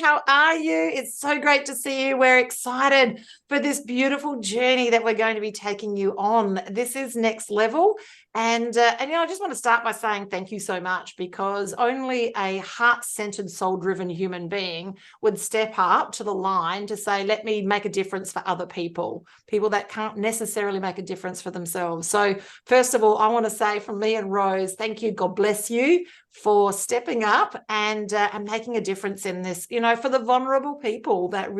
how are you? It's so great to see you. We're excited for this beautiful journey that we're going to be taking you on. This is next level. And I just want to start by saying thank you so much, because only a heart-centered, soul-driven human being would step up to the line to say, let me make a difference for other people that can't necessarily make a difference for themselves. So first of all, I want to say from me and Rose, thank you. God bless you for stepping up and making a difference in this, for the vulnerable people that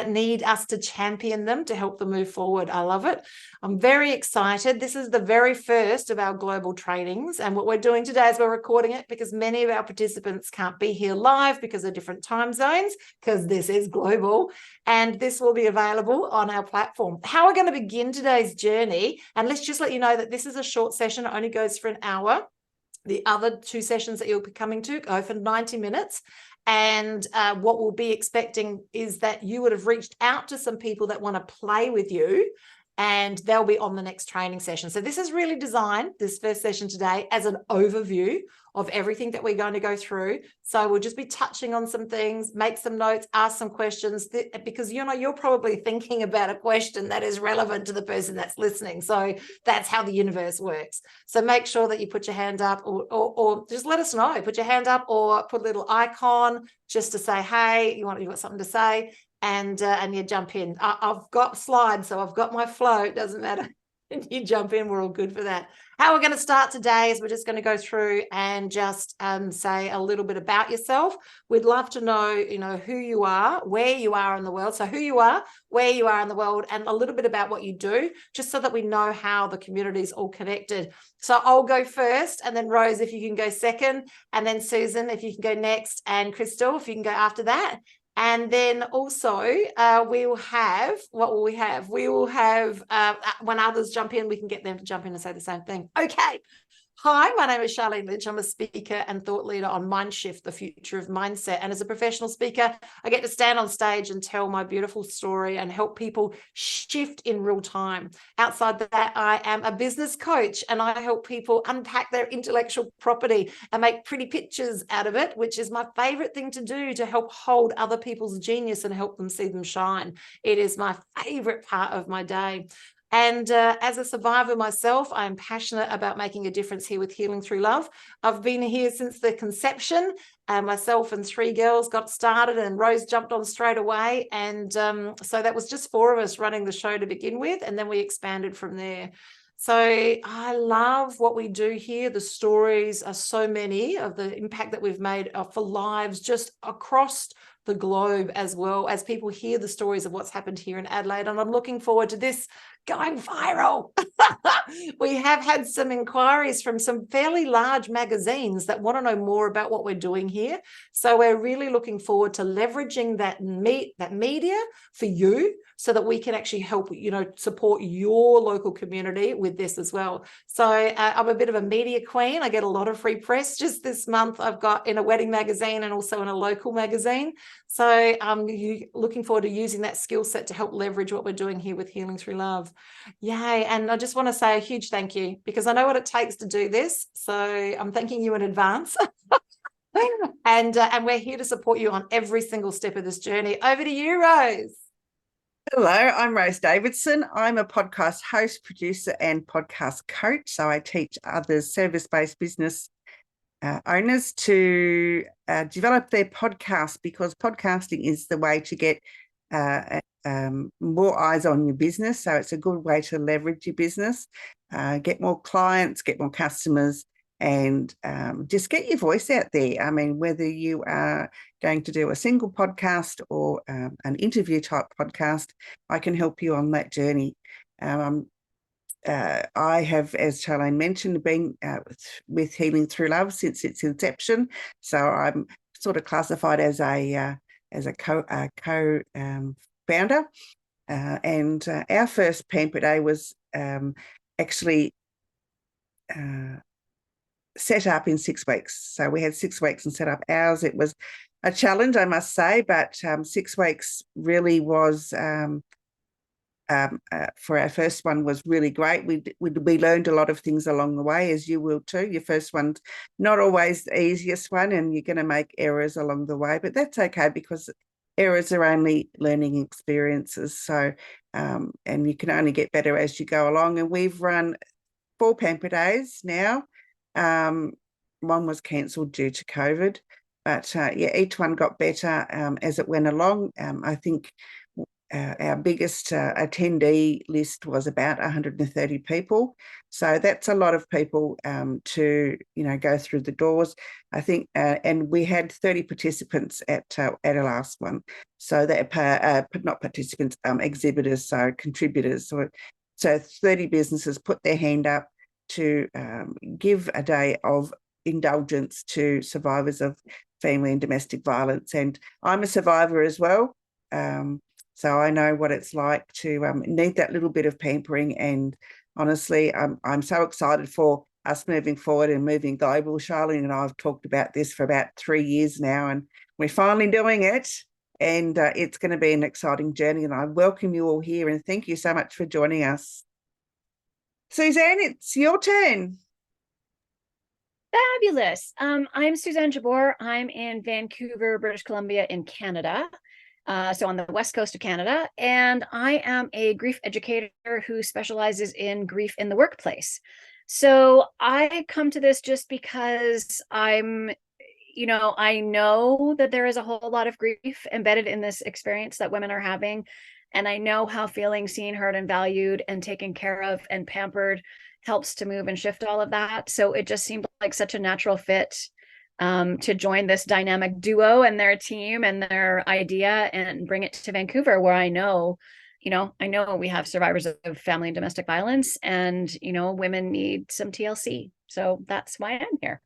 need us to champion them, to help them move forward. I love it. I'm very excited. This is the very first of our global trainings. And what we're doing today is we're recording it because many of our participants can't be here live because of different time zones, because this is global. And this will be available on our platform. How we're going to begin today's journey, and let's just let you know that this is a short session. It only goes for an hour. The other two sessions that you'll be coming to go for 90 minutes. And what we'll be expecting is that you would have reached out to some people that want to play with you, and they'll be on the next training session. So this is really designed, this first session today, as an overview of everything that we're going to go through. So we'll just be touching on some things, make some notes, ask some questions, because you're probably thinking about a question that is relevant to the person that's listening. So that's how the universe works. So make sure that you put your hand up, or just let us know. Put your hand up or put a little icon just to say, hey, you've got something to say. And you jump in. I've got slides, so I've got my flow. It doesn't matter. You jump in. We're all good for that. How we're going to start today is we're just going to go through and just say a little bit about yourself. We'd love to know, who you are, where you are in the world. So who you are, where you are in the world, and a little bit about what you do, just so that we know how the community is all connected. So I'll go first, and then Rose, if you can go second, and then Susan, if you can go next, and Crystal, if you can go after that. And then also we will have, what will we have? We will have, when others jump in, we can get them to jump in and say the same thing. Okay. Hi, my name is Charlene Lynch. I'm a speaker and thought leader on Mindshift, the future of mindset. And as a professional speaker, I get to stand on stage and tell my beautiful story and help people shift in real time. Outside that, I am a business coach, and I help people unpack their intellectual property and make pretty pictures out of it, which is my favorite thing to do, to help hold other people's genius and help them see them shine. It is my favorite part of my day. And as a survivor myself, I am passionate about making a difference here with Healing Through Love. I've been here since the conception. Myself and three girls got started, and Rose jumped on straight away. And so that was just four of us running the show to begin with, and then we expanded from there. So I love what we do here. The stories are so many of the impact that we've made for lives just across the globe, as well as people hear the stories of what's happened here in Adelaide. And I'm looking forward to this going viral. We have had some inquiries from some fairly large magazines that want to know more about what we're doing here. So we're really looking forward to leveraging that media for you, so that we can actually help, support your local community with this as well. So I'm a bit of a media queen. I get a lot of free press. Just this month, I've got in a wedding magazine and also in a local magazine. So I'm looking forward to using that skill set to help leverage what we're doing here with Healing Through Love. Yay. And I just want to say a huge thank you, because I know what it takes to do this. So I'm thanking you in advance. And we're here to support you on every single step of this journey. Over to you, Rose. Hello, I'm Rose Davidson. I'm a podcast host, producer, and podcast coach. So I teach others, service-based business owners, to develop their podcast, because podcasting is the way to get more eyes on your business. So it's a good way to leverage your business, get more clients, get more customers, and just get your voice out there. I mean, whether you are going to do a single podcast or an interview type podcast, I can help you on that journey. I have, as Charlene mentioned, been with Healing Through Love since its inception. So I'm sort of classified as a co-founder. And our first Pamper Day was actually set up in 6 weeks. So we had 6 weeks and set up ours. It was a challenge, I must say, but 6 weeks really was for our first one was really great. We learned a lot of things along the way, as you will too. Your first one's not always the easiest one, and you're going to make errors along the way, but that's okay because errors are only learning experiences. So, and you can only get better as you go along. And we've run 4 pamper days now. One was cancelled due to COVID, but yeah, each one got better as it went along. I think our biggest attendee list was about 130 people. So that's a lot of people to, go through the doors. I think, and we had 30 participants at our last one. So that not participants, exhibitors, so contributors. So 30 businesses put their hand up to give a day of indulgence to survivors of family and domestic violence. And I'm a survivor as well. So I know what it's like to need that little bit of pampering. And honestly, I'm so excited for us moving forward and moving global. Charlene and I have talked about this for about 3 years now, and we're finally doing it. And it's going to be an exciting journey. And I welcome you all here. And thank you so much for joining us. Suzanne, it's your turn. Fabulous. I'm Suzanne Jabor. I'm in Vancouver, British Columbia in Canada. So on the west coast of Canada, and I am a grief educator who specializes in grief in the workplace. So I come to this just because I know that there is a whole lot of grief embedded in this experience that women are having. And I know how feeling seen, heard, and valued and taken care of and pampered helps to move and shift all of that. So it just seemed like such a natural fit to join this dynamic duo and their team and their idea and bring it to Vancouver, where I know we have survivors of family and domestic violence, and, women need some TLC. So that's why I'm here.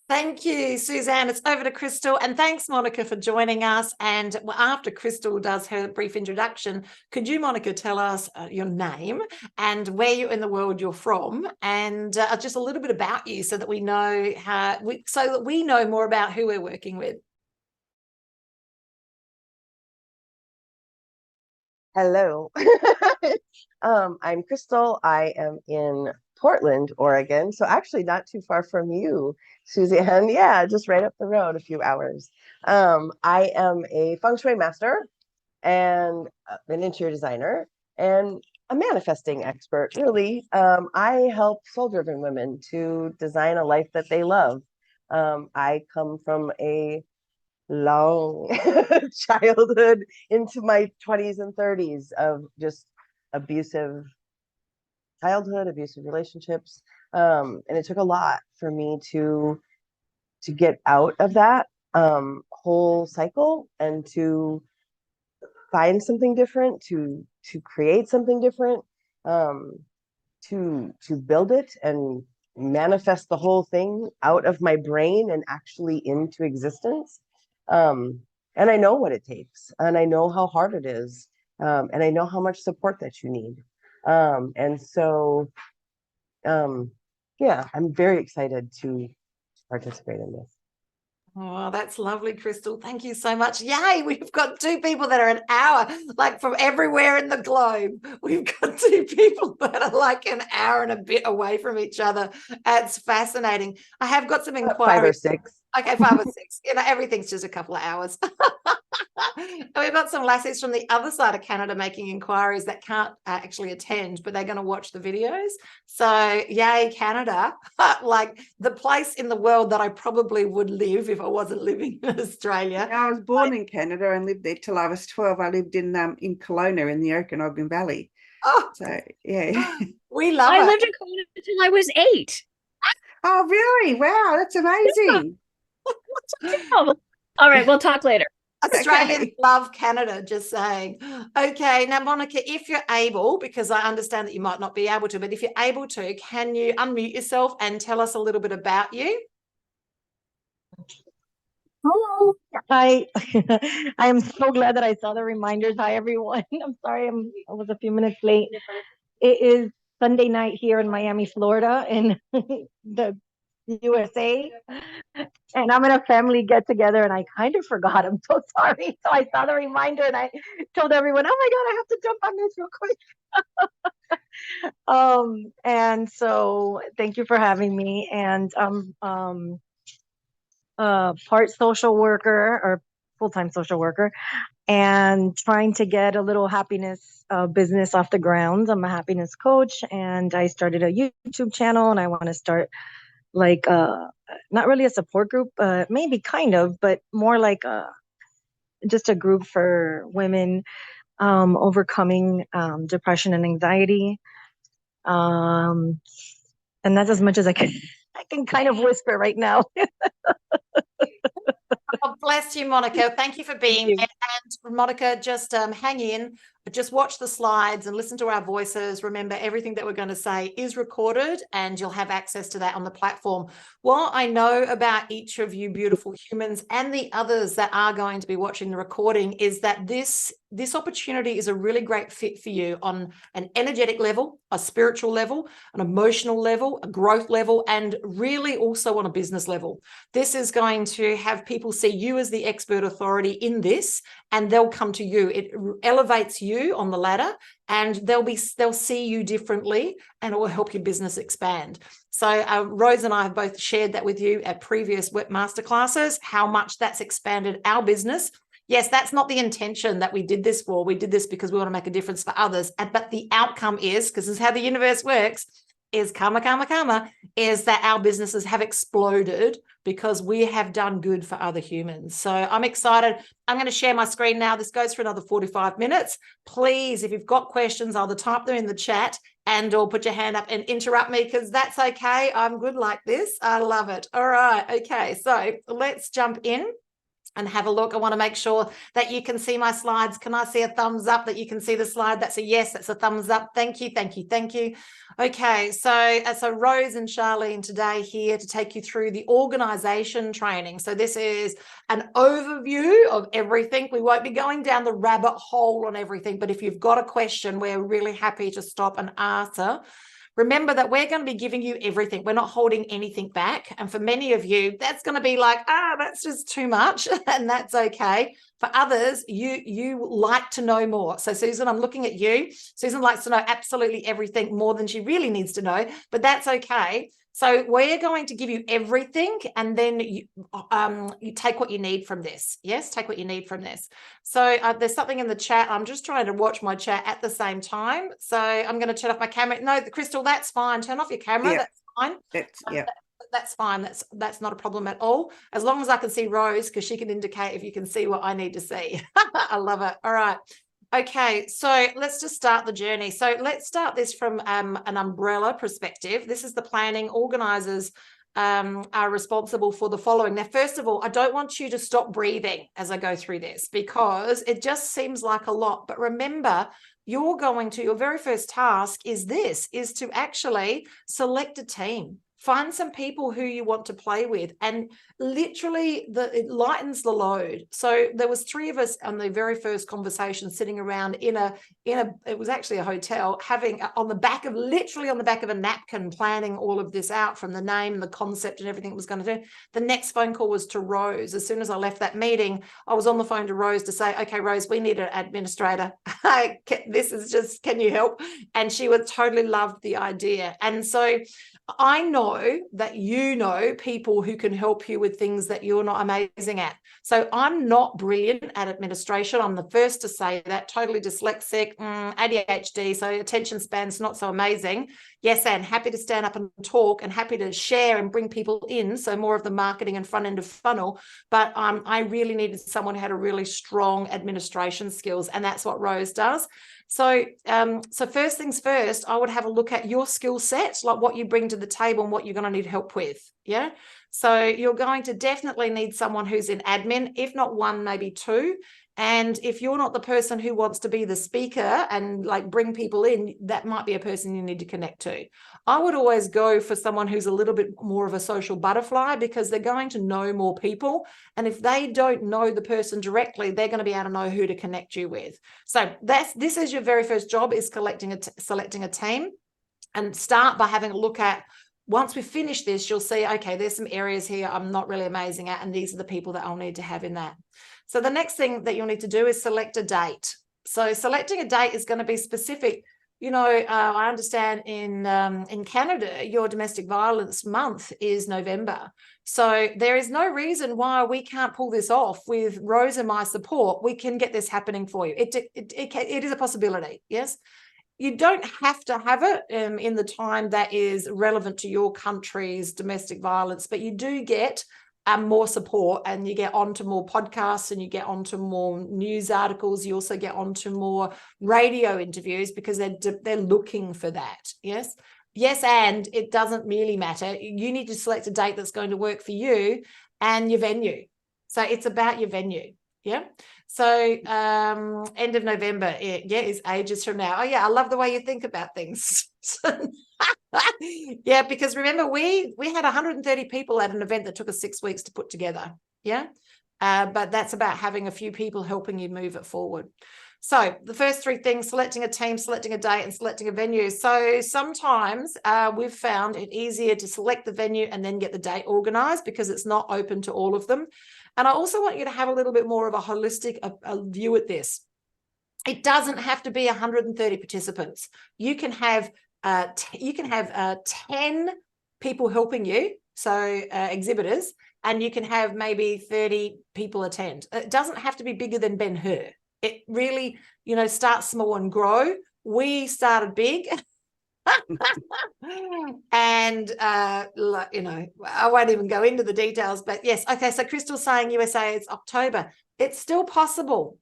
Thank you, Suzanne. It's over to Crystal. And thanks, Monica, for joining us. And after Crystal does her brief introduction, could you, Monica, tell us your name and where in the world you're from, and just a little bit about you so that we know more about who we're working with. Hello. I'm Crystal. I am in Portland, Oregon. So actually not too far from you, Suzanne. Yeah, just right up the road, a few hours. I am a feng shui master and an interior designer and a manifesting expert, really. I help soul-driven women to design a life that they love. I come from a long childhood into my 20s and 30s of just abusive childhood, abusive relationships. And it took a lot for me to get out of that whole cycle and to find something different, to create something different, to build it and manifest the whole thing out of my brain and actually into existence. And I know what it takes, and I know how hard it is, and I know how much support that you need. And so, yeah, I'm very excited to participate in this. Oh, that's lovely, Crystal. Thank you so much. Yay, we've got 2 people that are an hour, like from everywhere in the globe. We've got 2 people that are like an hour and a bit away from each other. It's fascinating. I have got some inquiries. 5 or 6. Okay, 5 or 6. Everything's just a couple of hours. We've got some lassies from the other side of Canada making inquiries that can't actually attend, but they're going to watch the videos. So yay, Canada. Like the place in the world that I probably would live if I wasn't living in Australia. I was born in Canada and lived there till I was 12. I lived in Kelowna in the Okanagan Valley. Oh, so yeah. We love it. I lived in Kelowna until I was 8. Oh, really? Wow, that's amazing. All right, we'll talk later. Australians love Canada, just saying. Okay, now, Monica, if you're able, because I understand that you might not be able to, but if you're able to, can you unmute yourself and tell us a little bit about you? Hello. Hi. I'm so glad that I saw the reminders. Hi, everyone. I'm sorry I was a few minutes late. It is Sunday night here in Miami, Florida, and the USA. And I'm in a family get together and I kind of forgot. I'm so sorry. So I saw the reminder and I told everyone, oh my God, I have to jump on this real quick. And so thank you for having me. And part social worker or full-time social worker and trying to get a little happiness business off the ground. I'm a happiness coach and I started a YouTube channel and I want to start like not really a support group, maybe kind of, but more like just a group for women overcoming depression and anxiety. And that's as much as I can kind of whisper right now. Oh, bless you, Monica. Thank you for being you. there. And Monica, just hang in, just watch the slides and listen to our voices. Remember, everything that we're going to say is recorded and you'll have access to that on the platform. What I know about each of you beautiful humans and the others that are going to be watching the recording is that this opportunity is a really great fit for you on an energetic level, a spiritual level, an emotional level, a growth level, and really also on a business level. This is going to have people see you as the expert authority in this, and they'll come to you. It elevates you on the ladder, and they'll see you differently, and it will help your business expand. So Rose and I have both shared that with you at previous masterclasses, how much that's expanded our business. Yes, that's not the intention that we did this for. We did this because we want to make a difference for others. But the outcome is, because this is how the universe works, is karma, is that our businesses have exploded because we have done good for other humans. So I'm excited. I'm going to share my screen now. This goes for another 45 minutes. Please, if you've got questions, either type them in the chat or put your hand up and interrupt me, because that's okay. I'm good like this. I love it. All right. Okay. So let's jump in and have a look. I want to make sure that you can see my slides. Can I see a thumbs up that you can see the slide? That's a yes. That's a thumbs up. Thank you. Thank you. Thank you. Okay. So Rose and Charlene today here to take you through the organization training. So this is an overview of everything. We won't be going down the rabbit hole on everything, but if you've got a question, we're really happy to stop and answer. Remember that we're going to be giving you everything. We're not holding anything back. And for many of you, that's going to be like, that's just too much. And that's okay. For others, you like to know more. So Susan, I'm looking at you. Susan likes to know absolutely everything more than she really needs to know, but that's okay. So we're going to give you everything, and then you take what you need from this. Yes, take what you need from this. So there's something in the chat. I'm just trying to watch my chat at the same time. So I'm going to turn off my camera. No, Crystal, that's fine. Turn off your camera. Yeah. That's fine. That's fine. That's not a problem at all. As long as I can see Rose, because she can indicate if you can see what I need to see. I love it. All right. Okay, so let's just start the journey. So let's start this from an umbrella perspective. This is the planning. Organisers are responsible for the following. Now, first of all, I don't want you to stop breathing as I go through this, because it just seems like a lot. But remember, your very first task is to actually select a team. Find some people who you want to play with, and literally it lightens the load. So there was 3 of us on the very first conversation sitting around it was actually a hotel, having on the back of a napkin, planning all of this out, from the name, the concept, and everything it was going to do. The next phone call was to Rose. As soon as I left that meeting, I was on the phone to Rose to say, okay, Rose, we need an administrator. This is just, can you help? And she would totally loved the idea. And so I know that you know people who can help you with things that you're not amazing at. So I'm not brilliant at administration. I'm the first to say that. Totally dyslexic, ADHD, so attention span's not so amazing. Yes, and happy to stand up and talk and happy to share and bring people in. So more of the marketing and front end of funnel. But I really needed someone who had a really strong administration skills, and that's what Rose does. So first things first, I would have a look at your skill set, like what you bring to the table and what you're going to need help with. Yeah. So you're going to definitely need someone who's in admin, if not 1, maybe 2. And if you're not the person who wants to be the speaker and like bring people in, that might be a person you need to connect to. I would always go for someone who's a little bit more of a social butterfly, because they're going to know more people. And if they don't know the person directly, they're going to be able to know who to connect you with. So this is your very first job, is selecting a team, and start by having a look at once we finish this, you'll see, okay, there's some areas here I'm not really amazing at, and these are the people that I'll need to have in that. So the next thing that you'll need to do is select a date. So selecting a date is going to be specific. I understand in Canada, your domestic violence month is November. So there is no reason why we can't pull this off with Rose and my support. We can get this happening for you. It is a possibility, yes. You don't have to have it in the time that is relevant to your country's domestic violence, but you do get more support, and you get onto more podcasts, and you get onto more news articles. You also get onto more radio interviews because they're looking for that. Yes. And it doesn't really matter. You need to select a date that's going to work for you and your venue. So it's about your venue. Yeah. So end of November, is ages from now. Oh yeah, I love the way you think about things. Yeah, because remember, we had 130 people at an event that took us 6 weeks to put together. Yeah. But that's about having a few people helping you move it forward. So the first three things: selecting a team, selecting a date, and selecting a venue. So sometimes we've found it easier to select the venue and then get the date organized because it's not open to all of them. And I also want you to have a little bit more of a holistic view at this. It doesn't have to be 130 participants. You can have 10 people helping you, so exhibitors, and you can have maybe 30 people attend. It doesn't have to be bigger than Ben-Hur. It really, starts small and grow. We started big. And I won't even go into the details, but yes. Okay, so Crystal's saying USA, it's October. It's still possible.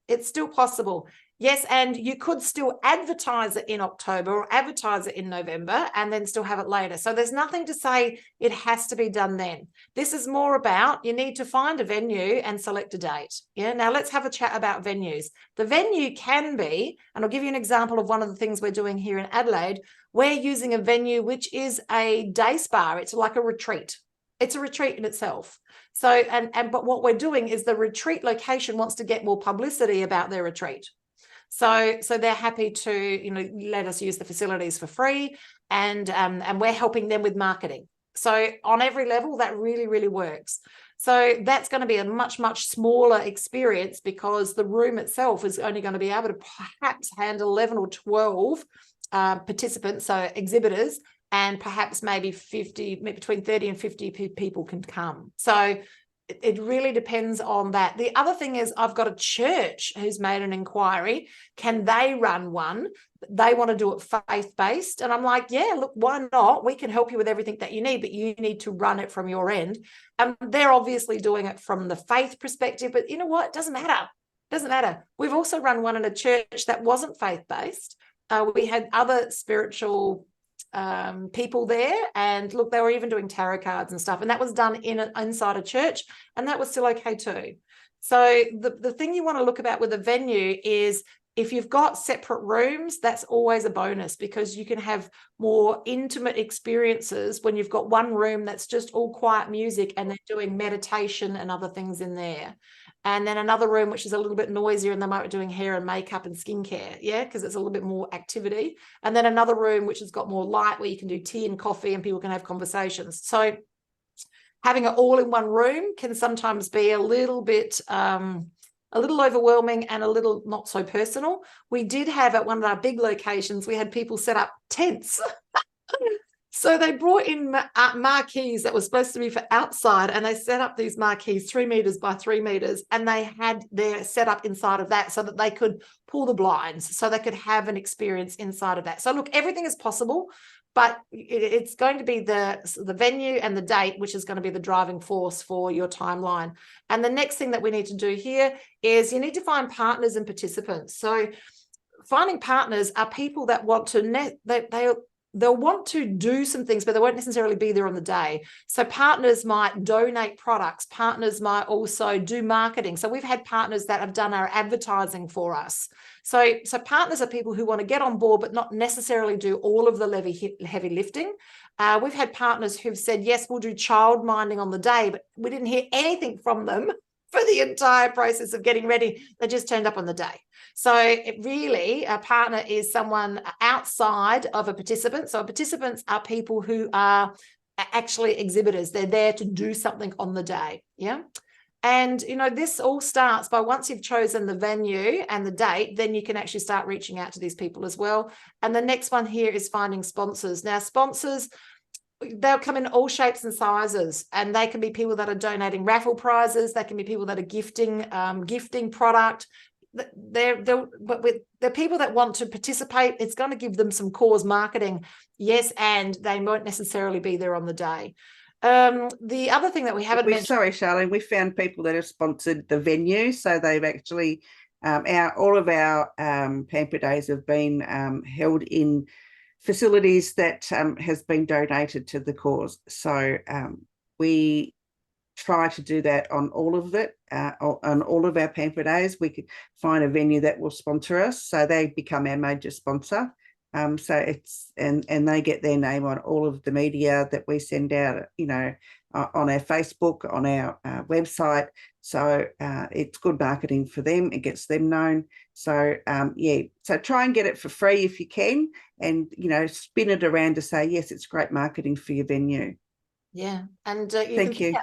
Yes, and you could still advertise it in October or advertise it in November and then still have it later. So there's nothing to say it has to be done then. This is more about, you need to find a venue and select a date. Yeah. Now let's have a chat about venues. The venue can be, and I'll give you an example of one of the things we're doing here in Adelaide. We're using a venue which is a day spa. It's like a retreat. It's a retreat in itself. So, but what we're doing is the retreat location wants to get more publicity about their retreat. So they're happy to, let us use the facilities for free, and we're helping them with marketing. So on every level, that really, really works. So that's going to be a much, much smaller experience because the room itself is only going to be able to perhaps handle 11 or 12 participants, so exhibitors, and perhaps maybe between 30 and 50 people can come. So it really depends on that. The other thing is, I've got a church who's made an inquiry. Can they run one? They want to do it faith-based. And I'm like, yeah, look, why not? We can help you with everything that you need, but you need to run it from your end. And they're obviously doing it from the faith perspective, but you know what? It doesn't matter. It doesn't matter. We've also run one in a church that wasn't faith-based. We had other spiritual people there, and look, they were even doing tarot cards and stuff, and that was done inside a church, and that was still okay too. So the thing you want to look about with a venue is, if you've got separate rooms, that's always a bonus, because you can have more intimate experiences when you've got one room that's just all quiet music and they're doing meditation and other things in there. And then another room which is a little bit noisier and they might be doing hair and makeup and skincare, yeah, because it's a little bit more activity. And then another room which has got more light where you can do tea and coffee and people can have conversations. So having it all in one room can sometimes be a little bit overwhelming and a little not so personal. We did have at one of our big locations, we had people set up tents. So they brought in marquees that were supposed to be for outside, and they set up these marquees 3 meters by 3 meters, and they had their setup inside of that so that they could pull the blinds, so they could have an experience inside of that. So look, everything is possible, but it's going to be the venue and the date, which is going to be the driving force for your timeline. And the next thing that we need to do here is you need to find partners and participants. So finding partners are people that want to they'll want to do some things, but they won't necessarily be there on the day. So partners might donate products. Partners might also do marketing. So we've had partners that have done our advertising for us. So partners are people who want to get on board, but not necessarily do all of the heavy lifting. We've had partners who've said, yes, we'll do child minding on the day, but we didn't hear anything from them for the entire process of getting ready. They just turned up on the day. So a partner is someone outside of a participant. So participants are people who are actually exhibitors. They're there to do something on the day. Yeah. And, you know, this all starts by once you've chosen the venue and the date, then you can actually start reaching out to these people as well. And the next one here is finding sponsors. Now, sponsors, they'll come in all shapes and sizes, and they can be people that are donating raffle prizes. They can be people that are gifting product. They're people that want to participate. It's going to give them some cause marketing. Yes, and they won't necessarily be there on the day. The other thing that we haven't mentioned. Sorry, Charlene, we found people that have sponsored the venue, so they've actually all of our Pamper Days have been held in facilities that has been donated to the cause. So we try to do that on all of it, on all of our Pamper Days. We could find a venue that will sponsor us, so they become our major sponsor. So it's and they get their name on all of the media that we send out, you know, on our Facebook, on our website. So it's good marketing for them. It gets them known. So yeah, so try and get it for free if you can, and you know, spin it around to say yes, it's great marketing for your venue. Yeah, and thank you.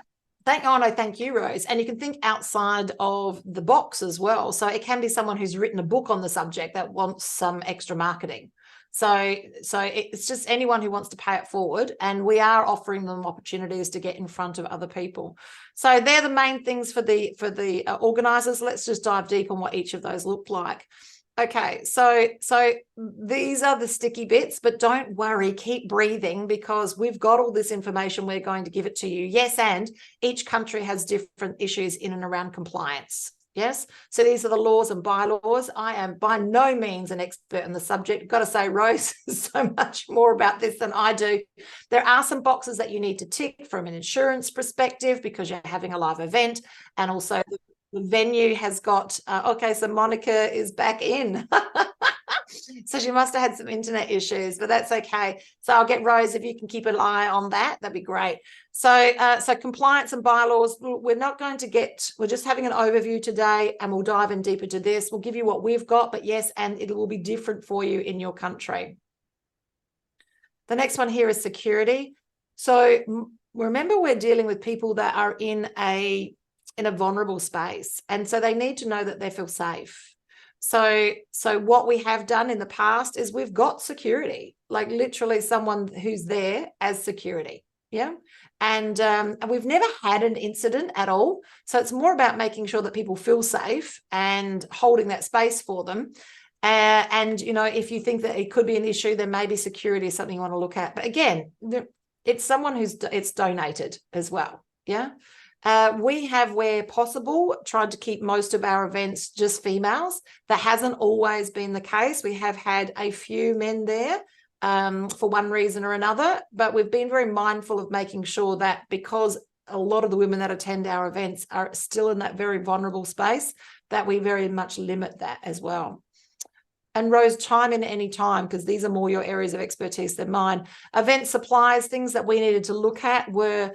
Thank you, Rose. And you can think outside of the box as well. So it can be someone who's written a book on the subject that wants some extra marketing. So it's just anyone who wants to pay it forward, and we are offering them opportunities to get in front of other people. So they're the main things for the organisers. Let's just dive deep on what each of those look like. Okay, so these are the sticky bits, but don't worry, keep breathing, because we've got all this information. We're going to give it to you. Yes, and each country has different issues in and around compliance. Yes, so these are the laws and bylaws. I am by no means an expert in the subject. I've got to say, Rose is so much more about this than I do. There are some boxes that you need to tick from an insurance perspective because you're having a live event, and also the venue has got, okay, so Monica is back in. So she must have had some internet issues, but that's okay. So I'll get Rose, if you can keep an eye on that, that'd be great. So compliance and bylaws, we're just having an overview today, and we'll dive in deeper to this. We'll give you what we've got, but yes, and it will be different for you in your country. The next one here is security. So remember, we're dealing with people that are in a vulnerable space, and so they need to know that they feel safe. So what we have done in the past is we've got security, like literally someone who's there as security. Yeah. And we've never had an incident at all. So it's more about making sure that people feel safe and holding that space for them. And, you know, if you think that it could be an issue, then maybe security is something you want to look at. But again, it's someone it's donated as well. Yeah. We have, where possible, tried to keep most of our events just females. That hasn't always been the case. We have had a few men there for one reason or another, but we've been very mindful of making sure that, because a lot of the women that attend our events are still in that very vulnerable space, that we very much limit that as well. And Rose, chime in at any time, because these are more your areas of expertise than mine. Event supplies, things that we needed to look at were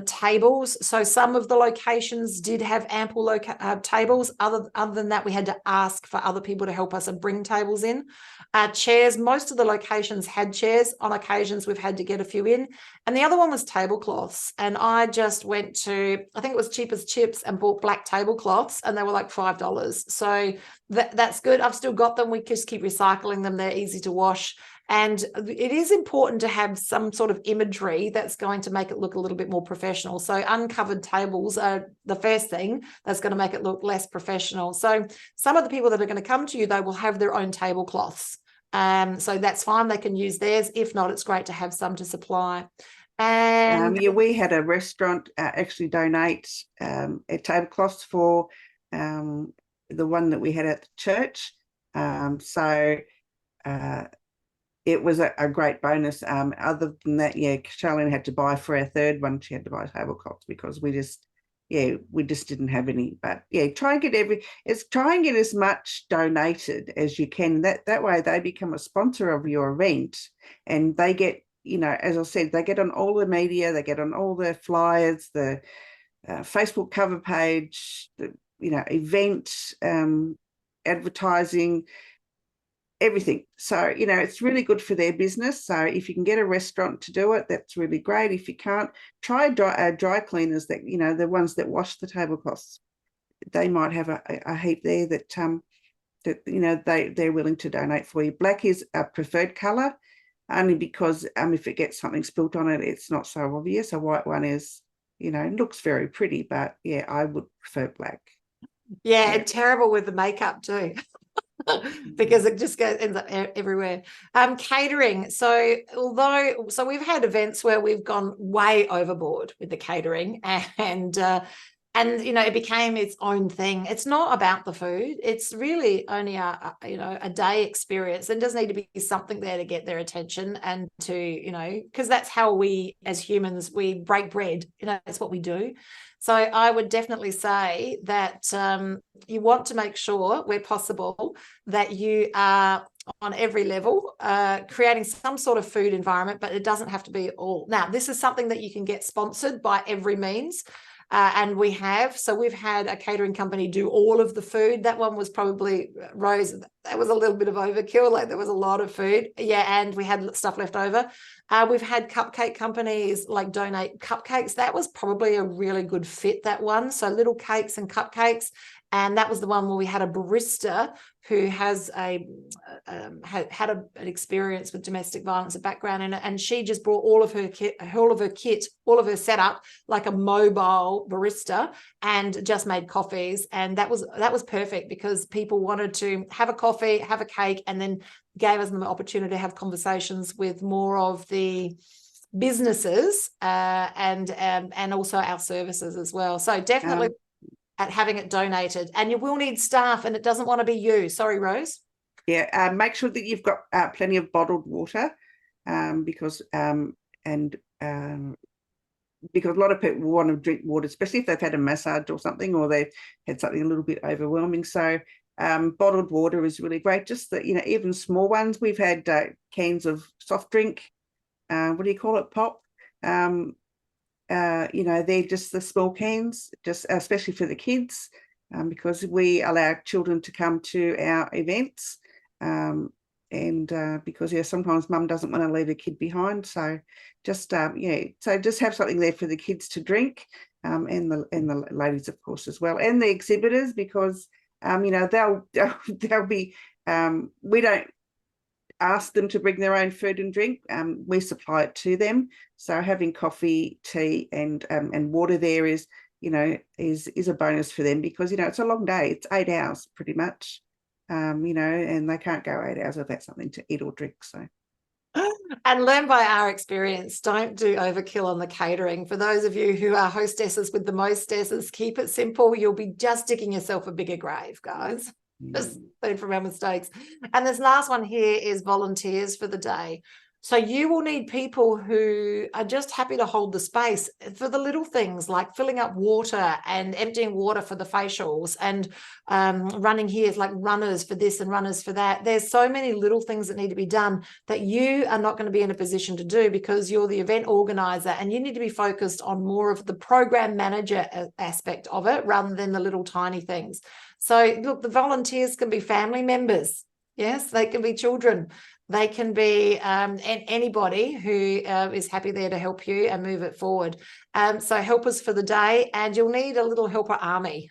tables. So some of the locations did have ample tables. Other than that, we had to ask for other people to help us and bring tables in. Chairs, most of the locations had chairs. On occasions, we've had to get a few in. And the other one was tablecloths. And I just went to, I think it was Cheap as Chips, and bought black tablecloths, and they were like $5. So that's good. I've still got them. We just keep recycling them. They're easy to wash. And it is important to have some sort of imagery that's going to make it look a little bit more professional. So uncovered tables are the first thing that's going to make it look less professional. So some of the people that are going to come to you, though, will have their own tablecloths. So that's fine. They can use theirs. If not, it's great to have some to supply. And yeah, we had a restaurant actually donate tablecloths for the one that we had at the church. It was a great bonus. Other than that, yeah, Charlene had to buy for our third one. She had to buy tablecloths because we just didn't have any. But yeah, try and get as much donated as you can. That way they become a sponsor of your event, and they get, you know, as I said, they get on all the media, they get on all the flyers, the Facebook cover page, the, you know, event advertising. everything. So, you know, it's really good for their business. So if you can get a restaurant to do it, that's really great. If you can't, try dry cleaners that, you know, the ones that wash the tablecloths. They might have a heap there that, that, you know, they're willing to donate for you. Black is a preferred colour, only because if it gets something spilt on it, it's not so obvious. A white one is, you know, looks very pretty, but yeah, I would prefer black. Yeah, and terrible with the makeup too. Because it just ends up everywhere. Catering. So we've had events where we've gone way overboard with the catering, and you know, it became its own thing. It's not about the food. It's really only a day experience. And does need to be something there to get their attention and to, you know, because that's how we as humans, we break bread. You know, that's what we do. So I would definitely say that you want to make sure, where possible, that you are on every level creating some sort of food environment, but it doesn't have to be all. Now, this is something that you can get sponsored by every means. And we have. So we've had a catering company do all of the food. That one was probably, Rose, that was a little bit of overkill. Like there was a lot of food. Yeah, and we had stuff left over. We've had cupcake companies like donate cupcakes. That was probably a really good fit, that one. So little cakes and cupcakes. And that was the one where we had a barista who has an experience with domestic violence, a background in it, and she just brought all of her kit, all of her setup, like a mobile barista, and just made coffees. And that was perfect because people wanted to have a coffee, have a cake, and then gave us an opportunity to have conversations with more of the businesses and also our services as well. So definitely at having it donated, and you will need staff, and it doesn't want to be you. Sorry, Rose. Yeah, make sure that you've got plenty of bottled water, because a lot of people want to drink water, especially if they've had a massage or something, or they've had something a little bit overwhelming. So bottled water is really great. Just that, you know, even small ones. We've had cans of soft drink. What do you call it? Pop. You know, they're just the small cans, just especially for the kids, because we allow children to come to our events, and because sometimes mum doesn't want to leave a kid behind. So just so just have something there for the kids to drink, and the ladies, of course, as well, and the exhibitors, because you know, they'll be we don't ask them to bring their own food and drink. We supply it to them. So having coffee, tea, and water there is, you know, is a bonus for them, because, you know, it's a long day. It's 8 hours pretty much, you know, and they can't go 8 hours without something to eat or drink. So. And learn by our experience. Don't do overkill on the catering. For those of you who are hostesses with the mostesses, keep it simple. You'll be just digging yourself a bigger grave, guys. Just learn from our mistakes. And this last one here is volunteers for the day. So you will need people who are just happy to hold the space for the little things, like filling up water and emptying water for the facials, and running here, like runners for this and runners for that. There's so many little things that need to be done that you are not going to be in a position to do, because you're the event organizer and you need to be focused on more of the program manager aspect of it rather than the little tiny things. So look, the volunteers can be family members. Yes, they can be children. They can be anybody who is happy there to help you and move it forward. So helpers for the day, and you'll need a little helper army.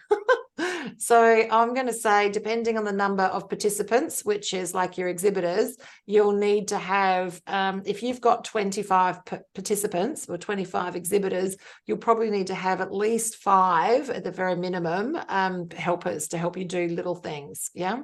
So I'm going to say, depending on the number of participants, which is like your exhibitors, you'll need to have, if you've got 25 participants or 25 exhibitors, you'll probably need to have at least 5 at the very minimum helpers to help you do little things. Yeah.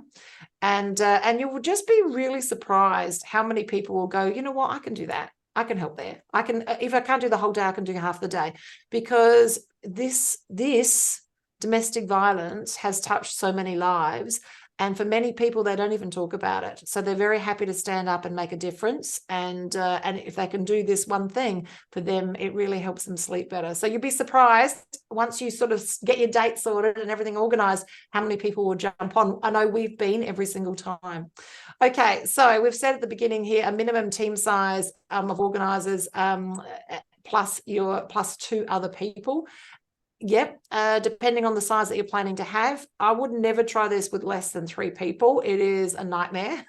And you will just be really surprised how many people will go, you know what, I can do that. I can help there. I can, if I can't do the whole day, I can do half the day, because this domestic violence has touched so many lives. And for many people, they don't even talk about it. So they're very happy to stand up and make a difference. And if they can do this one thing, for them, it really helps them sleep better. So you'll be surprised once you sort of get your date sorted and everything organized, how many people will jump on. I know we've been every single time. Okay, so we've said at the beginning here, a minimum team size of organisers plus 2 other people. Yep, depending on the size that you're planning to have. I would never try this with less than 3 people. It is a nightmare.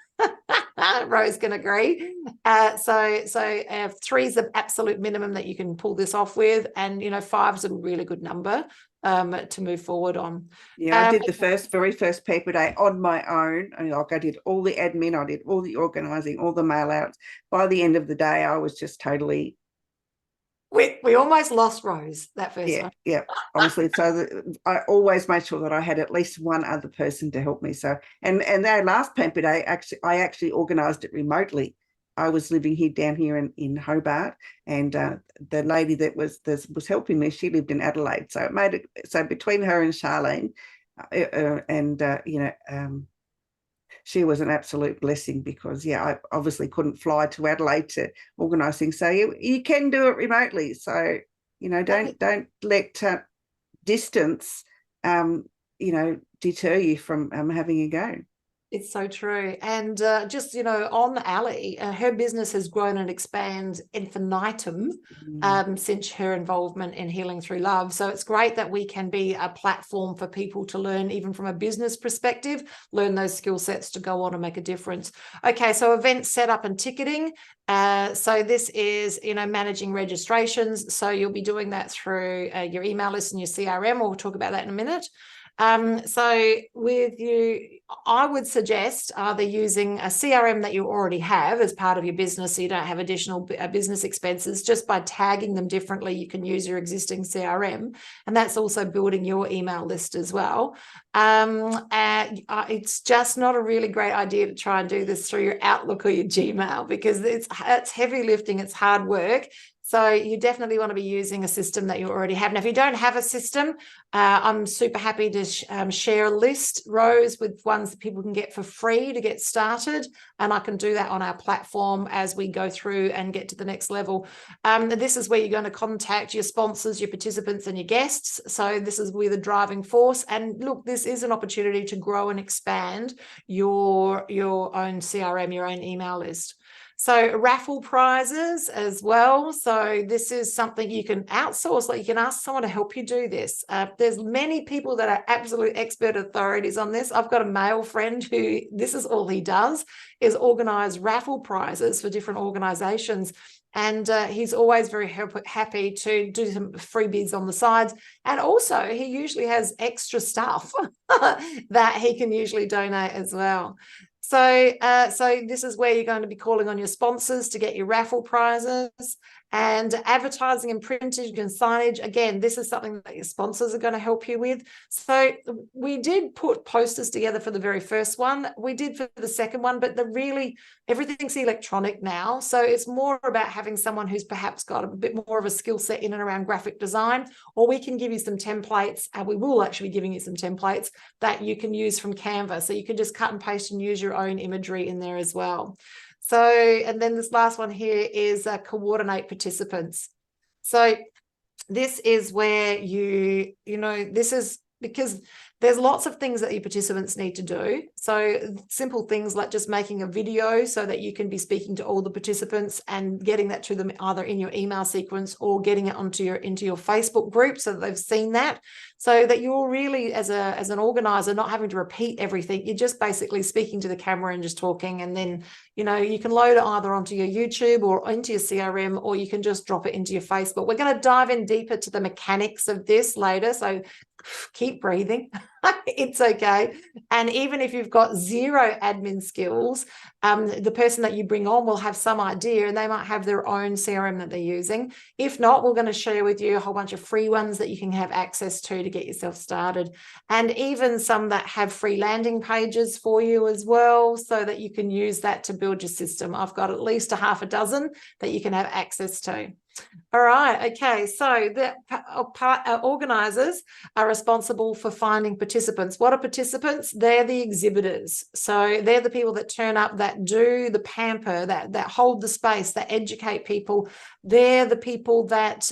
Rose can agree. So 3 is the absolute minimum that you can pull this off with, and 5 is a really good number to move forward on. Yeah, I did the very first paper day on my own. I did all the admin, I did all the organising, all the mail outs. By the end of the day, I was just totally. We almost lost Rose that first one. Yeah, honestly. So I always made sure that I had at least one other person to help me. So and that last paper day, I actually organised it remotely. I was living down here in Hobart, and the lady that was helping me, she lived in Adelaide. So it made it so between her and Charlene, she was an absolute blessing, because I obviously couldn't fly to Adelaide to organise things. So you can do it remotely. So don't let distance deter you from having a go. It's so true. And just, on Ali, her business has grown and expanded infinitum since her involvement in Healing Through Love. So it's great that we can be a platform for people to learn, even from a business perspective, learn those skill sets to go on and make a difference. Okay, so event setup and ticketing. So this is, managing registrations. So you'll be doing that through your email list and your CRM. We'll talk about that in a minute. So with you, I would suggest either using a CRM that you already have as part of your business, so you don't have additional business expenses. Just by tagging them differently, you can use your existing CRM, and that's also building your email list as well. It's just not a really great idea to try and do this through your Outlook or your Gmail, because it's heavy lifting, it's hard work. So you definitely want to be using a system that you already have. Now, if you don't have a system, I'm super happy to share a list, Rose, with ones that people can get for free to get started. And I can do that on our platform as we go through and get to the next level. This is where you're going to contact your sponsors, your participants, and your guests. So this is where the driving force. And look, this is an opportunity to grow and expand your own CRM, your own email list. So raffle prizes as well. So this is something you can outsource. Like, you can ask someone to help you do this. There's many people that are absolute expert authorities on this. I've got a male friend who this is all he does, is organize raffle prizes for different organizations. And he's always very happy to do some freebies on the sides. And also he usually has extra stuff that he can usually donate as well. So this is where you're going to be calling on your sponsors to get your raffle prizes, and advertising and printing and signage. Again, this is something that your sponsors are going to help you with. So we did put posters together for the very first one. We did for the second one, but everything's electronic now. So it's more about having someone who's perhaps got a bit more of a skill set in and around graphic design, or we can give you some templates, and we will actually be giving you some templates that you can use from Canva. So you can just cut and paste and use your own imagery in there as well. So, and then this last one here is coordinate participants. So this is where this is because there's lots of things that your participants need to do. So simple things like just making a video so that you can be speaking to all the participants and getting that to them either in your email sequence or getting it into your Facebook group so that they've seen that, so that you're really, as an organizer, not having to repeat everything. You're just basically speaking to the camera and just talking, and then you can load it either onto your YouTube or into your CRM, or you can just drop it into your Facebook. We're going to dive in deeper to the mechanics of this later, so keep breathing. It's okay. And even if you've got zero admin skills, the person that you bring on will have some idea, and they might have their own CRM that they're using. If not, we're going to share with you a whole bunch of free ones that you can have access to get yourself started, and even some that have free landing pages for you as well, so that you can use that to build your system. I've got at least a half a dozen that you can have access to. All right. Okay. So the organisers are responsible for finding participants. What are participants? They're the exhibitors. So they're the people that turn up, that do the pamper, that hold the space, that educate people. They're the people that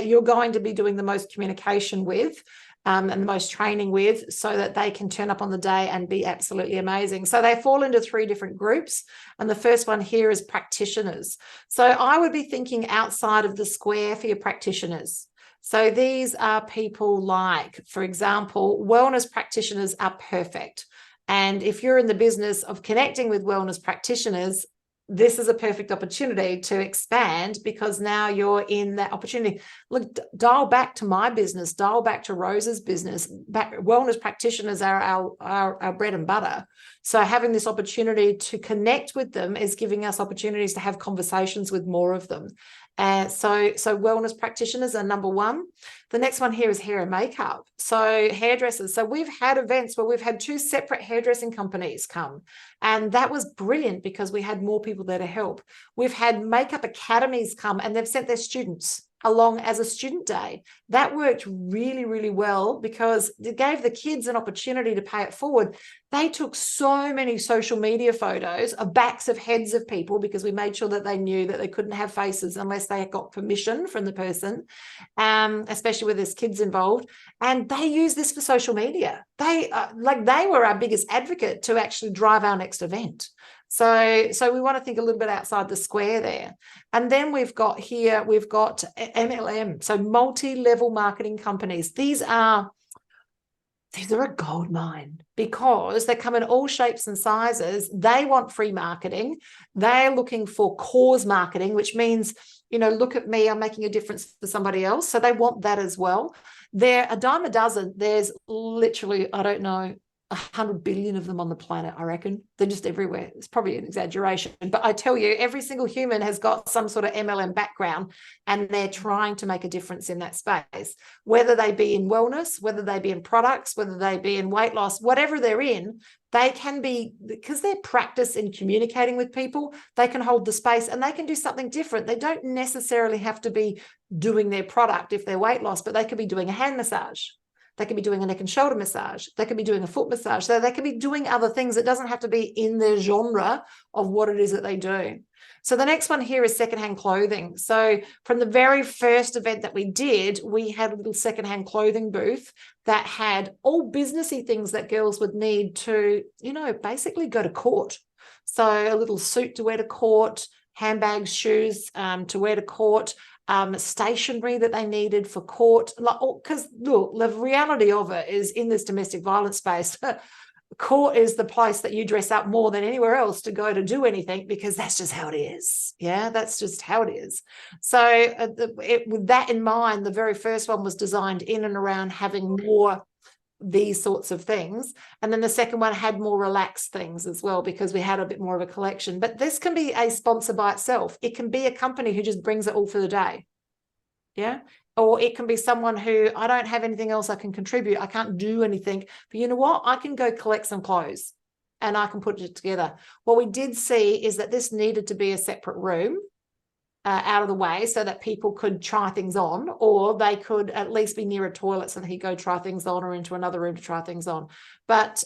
you're going to be doing the most communication with. And the most training with, so that they can turn up on the day and be absolutely amazing. So they fall into 3 different groups. And the first one here is practitioners. So I would be thinking outside of the square for your practitioners. So these are people like, for example, wellness practitioners are perfect. And if you're in the business of connecting with wellness practitioners, this is a perfect opportunity to expand, because now you're in that opportunity. Look, dial back to my business, dial back to Rose's business. Wellness practitioners are our bread and butter. So having this opportunity to connect with them is giving us opportunities to have conversations with more of them. So wellness practitioners are number one. The next one here is hair and makeup. So hairdressers. So we've had events where we've had 2 separate hairdressing companies come, and that was brilliant because we had more people there to help. We've had makeup academies come, and they've sent their students along as a student day. That worked really, really well because it gave the kids an opportunity to pay it forward. They took so many social media photos of backs of heads of people, because we made sure that they knew that they couldn't have faces unless they got permission from the person, especially with there's kids involved. And they use this for social media. They were our biggest advocate to actually drive our next event. So we want to think a little bit outside the square there. And then we've got MLM, so multi-level marketing companies. These are a gold mine because they come in all shapes and sizes. They want free marketing. They're looking for cause marketing, which means, look at me, I'm making a difference for somebody else. So they want that as well. They're a dime a dozen. There's literally, I don't know, 100 billion of them on the planet, I reckon. They're just everywhere. It's probably an exaggeration, but I tell you, every single human has got some sort of MLM background, and they're trying to make a difference in that space, whether they be in wellness, whether they be in products, whether they be in weight loss, whatever they're in. They can be, because they're practice in communicating with people, they can hold the space and they can do something different. They don't necessarily have to be doing their product if they're weight loss, but they could be doing a hand massage. They could be doing a neck and shoulder massage. They could be doing a foot massage. So they could be doing other things. It doesn't have to be in their genre of what it is that they do. So the next one here is secondhand clothing. So from the very first event that we did, we had a little secondhand clothing booth that had all businessy things that girls would need to, basically go to court. So a little suit to wear to court, handbags, shoes to wear to court, stationery that they needed for court. Because look, the reality of it is, in this domestic violence space, court is the place that you dress up more than anywhere else to go to do anything, because that's just how it is. Yeah, that's just how it is. So with that in mind, the very first one was designed in and around having more these sorts of things. And then the second one had more relaxed things as well, because we had a bit more of a collection. But this can be a sponsor by itself. It can be a company who just brings it all for the day. Yeah. Or it can be someone who, I don't have anything else I can contribute. I can't do anything. But you know what? I can go collect some clothes and I can put it together. What we did see is that this needed to be a separate room out of the way, so that people could try things on, or they could at least be near a toilet so that he could go try things on, or into another room to try things on. But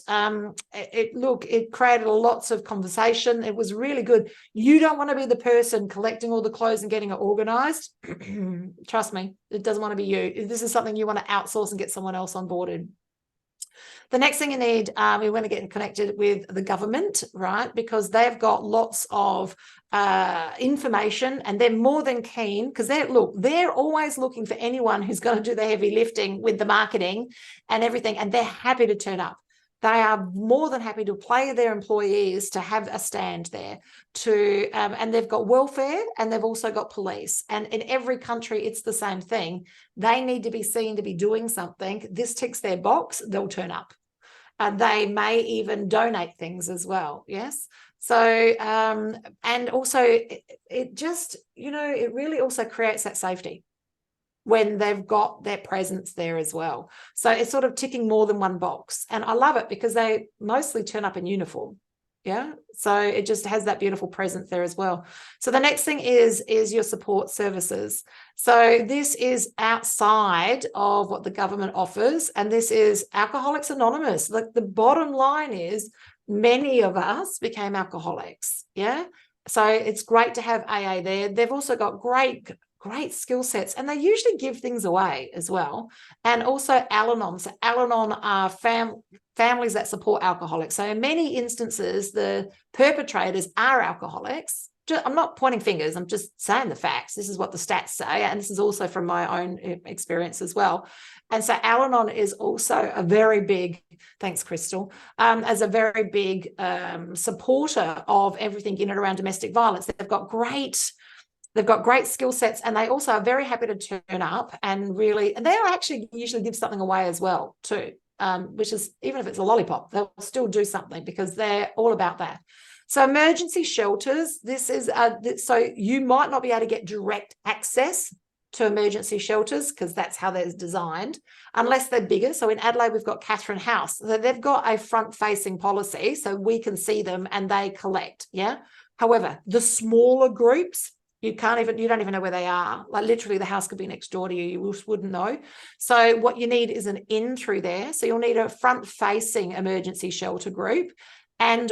it created lots of conversation. It was really good. You don't want to be the person collecting all the clothes and getting it organized. Trust me, it doesn't want to be you. This is something you want to outsource and get someone else onboarded. The next thing you need, we want to get connected with the government, right? Because they've got lots of information, and they're more than keen, because they're always looking for anyone who's going to do the heavy lifting with the marketing and everything, and they're happy to turn up. They are more than happy to pay their employees to have a stand there, and they've got welfare, and they've also got police. And in every country, it's the same thing. They need to be seen to be doing something. This ticks their box, they'll turn up. They may even donate things as well. Yes. So, and also it just, it really also creates that safety when they've got their presence there as well. So it's sort of ticking more than one box. And I love it because they mostly turn up in uniform. Yeah. So it just has that beautiful presence there as well. So the next thing is your support services. So this is outside of what the government offers. And this is Alcoholics Anonymous. Like, the bottom line is, many of us became alcoholics. Yeah. So it's great to have AA there. They've also got great skill sets, and they usually give things away as well. And also Al-Anon. So Al-Anon are families that support alcoholics. So in many instances, the perpetrators are alcoholics, I'm not pointing fingers. I'm just saying the facts. This is what the stats say. And this is also from my own experience as well. And so Al-Anon is also a very big, thanks, Crystal, as a very big supporter of everything in and around domestic violence. They've got great skill sets, and they also are very happy to turn up and they'll actually usually give something away as well too, which is, even if it's a lollipop, they'll still do something because they're all about that. So emergency shelters, this is, so you might not be able to get direct access to emergency shelters because that's how they're designed, unless they're bigger. So in Adelaide, we've got Catherine House. So they've got a front-facing policy so we can see them and they collect, yeah? However, the smaller groups, you don't even know where they are. Like literally the house could be next door to you. You just wouldn't know. So what you need is an in through there. So you'll need a front-facing emergency shelter group,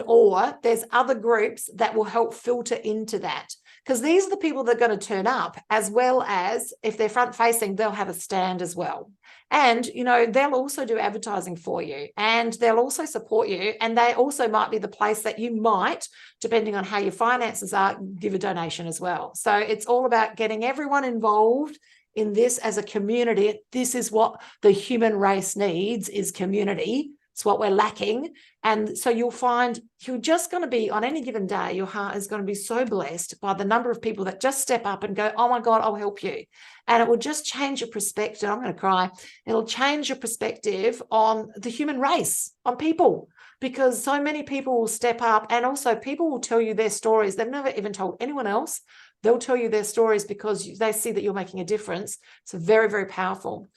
or there's other groups that will help filter into that. Because these are the people that are going to turn up, as well as if they're front-facing, they'll have a stand as well. And, they'll also do advertising for you, and they'll also support you. And they also might be the place that you might, depending on how your finances are, give a donation as well. So it's all about getting everyone involved in this as a community. This is what the human race needs, is community. It's what we're lacking. And so you'll find you're just going to be, on any given day, your heart is going to be so blessed by the number of people that just step up and go, oh my God, I'll help you. And it will just change your perspective. I'm going to cry. It'll change your perspective on the human race, on people, because so many people will step up, and also people will tell you their stories. They've never even told anyone else. They'll tell you their stories because they see that you're making a difference. So very, very powerful.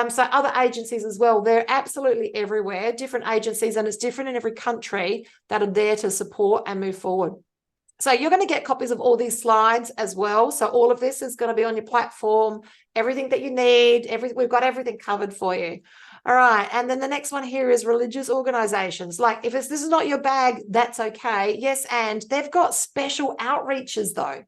So other agencies as well, they're absolutely everywhere, different agencies, and it's different in every country that are there to support and move forward. So you're going to get copies of all these slides as well. So all of this is going to be on your platform, everything that you need, we've got everything covered for you. All right. And then the next one here is religious organizations. Like if this is not your bag, that's okay. Yes. And they've got special outreaches though,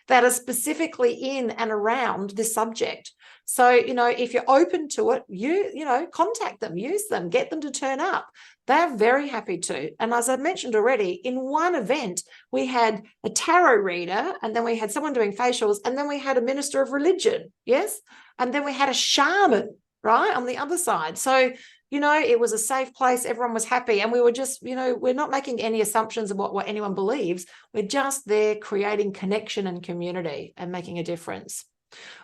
that are specifically in and around this subject. So, if you're open to it, contact them, use them, get them to turn up. They're very happy to. And as I mentioned already, in one event, we had a tarot reader, and then we had someone doing facials, and then we had a minister of religion, yes? And then we had a shaman, right, on the other side. So, it was a safe place. Everyone was happy. And we were just, we're not making any assumptions of what anyone believes. We're just there creating connection and community and making a difference.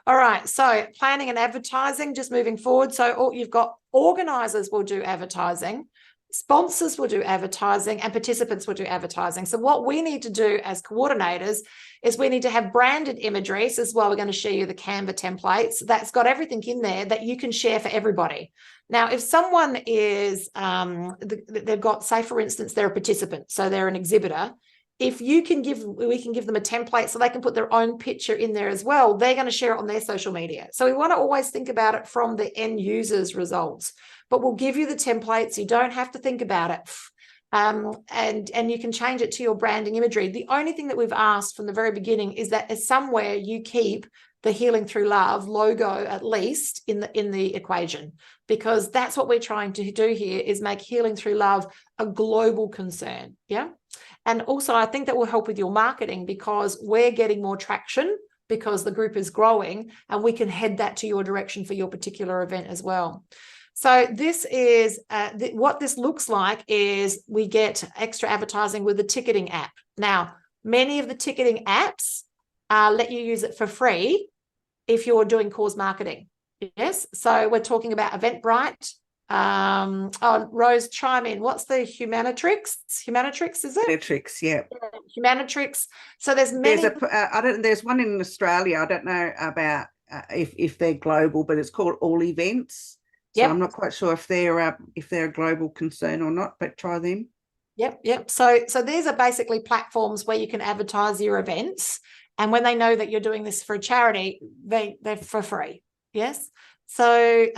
All right, so planning and advertising, just moving forward. So you've got organisers will do advertising, sponsors will do advertising, and participants will do advertising. So what we need to do as coordinators is we need to have branded imagery. So as well, we're going to share you the Canva templates. That's got everything in there that you can share for everybody. Now, if someone is, they've got, say, for instance, they're a participant, so they're an exhibitor. If we can give them a template so they can put their own picture in there as well, they're going to share it on their social media. So we want to always think about it from the end user's results, but we'll give you the templates. You don't have to think about it. And you can change it to your branding imagery. The only thing that we've asked from the very beginning is that somewhere you keep the Healing Through Love logo at least in the equation, because that's what we're trying to do here, is make Healing Through Love a global concern. Yeah. And also I think that will help with your marketing, because we're getting more traction because the group is growing, and we can head that to your direction for your particular event as well. So this is what this looks like is we get extra advertising with the ticketing app. Now, many of the ticketing apps let you use it for free if you're doing cause marketing. Yes. So we're talking about Eventbrite. Rose, chime in. What's the Humanitrix? Humanitrix, is it? Humanitrix, yeah. Humanitrix. So there's many. There's one in Australia. I don't know about if they're global, but it's called All Events. So yep. I'm not quite sure if they're a global concern or not, but try them. Yep. So these are basically platforms where you can advertise your events, and when they know that you're doing this for a charity, they're for free. Yes. So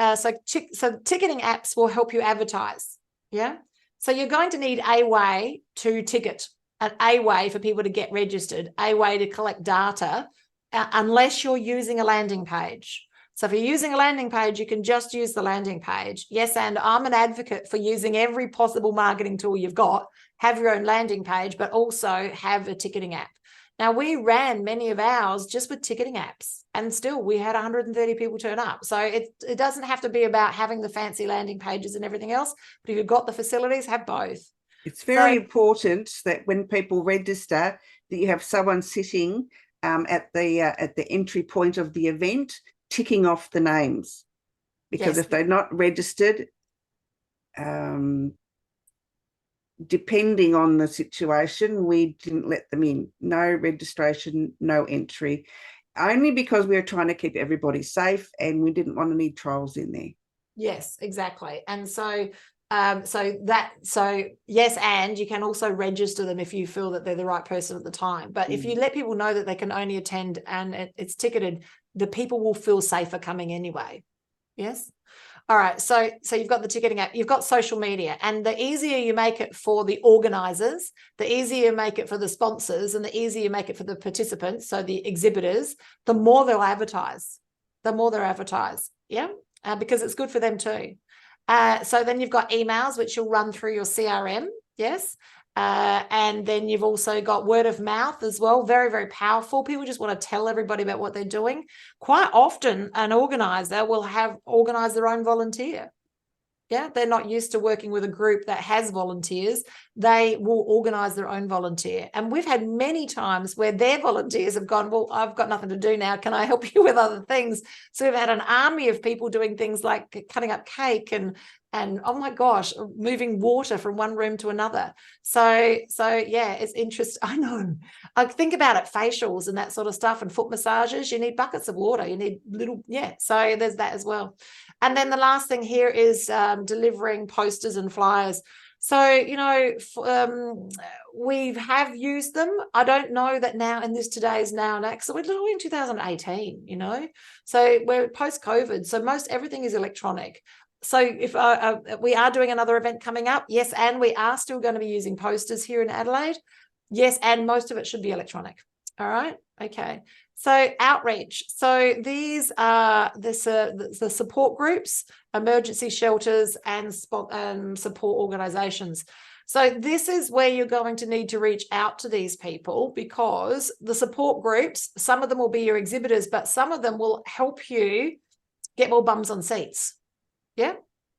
ticketing apps will help you advertise. Yeah. So you're going to need a way to ticket, a way for people to get registered, a way to collect data, unless you're using a landing page. So if you're using a landing page, you can just use the landing page. Yes, and I'm an advocate for using every possible marketing tool you've got. Have your own landing page, but also have a ticketing app. Now, we ran many of ours just with ticketing apps, and still we had 130 people turn up. So it doesn't have to be about having the fancy landing pages and everything else, but if you've got the facilities, have both. It's very important that when people register, that you have someone sitting at the entry point of the event, ticking off the names, because Yes. if they're not registered, depending on the situation, we didn't let them in. No registration, no entry, only because we were trying to keep everybody safe and we didn't want any trolls in there. Yes, exactly. And so yes, and you can also register them if you feel that they're the right person at the time. But if you let people know that they can only attend and it's ticketed, the people will feel safer coming anyway. Yes. All right. So you've got the ticketing app, you've got social media, and the easier you make it for the organizers, the easier you make it for the sponsors, and the easier you make it for the participants, so the exhibitors, the more they'll advertise, Yeah. Because it's good for them too. So then you've got emails, which you'll run through your CRM. Yes. And then you've also got word of mouth as well. Very, very powerful. People just want to tell everybody about what they're doing. Quite often, an organizer will organize their own volunteer. Yeah, they're not used to working with a group that has volunteers. They will organize their own volunteer. And we've had many times where their volunteers have gone, well, I've got nothing to do now. Can I help you with other things? So we've had an army of people doing things like cutting up cake and oh my gosh, moving water from one room to another. So yeah, it's interesting. I know. I think about it, facials and that sort of stuff and foot massages. You need buckets of water. You need so there's that as well. And then the last thing here is delivering posters and flyers. So, we have used them. I don't know that now in today's now, so we're literally in 2018, so we're post-COVID. So most everything is electronic. So if we are doing another event coming up, yes, and we are still going to be using posters here in Adelaide. Yes, and most of it should be electronic. All right. Okay. So outreach. So these are the support groups, emergency shelters, and support organizations. So this is where you're going to need to reach out to these people, because the support groups, some of them will be your exhibitors, but some of them will help you get more bums on seats. Yeah.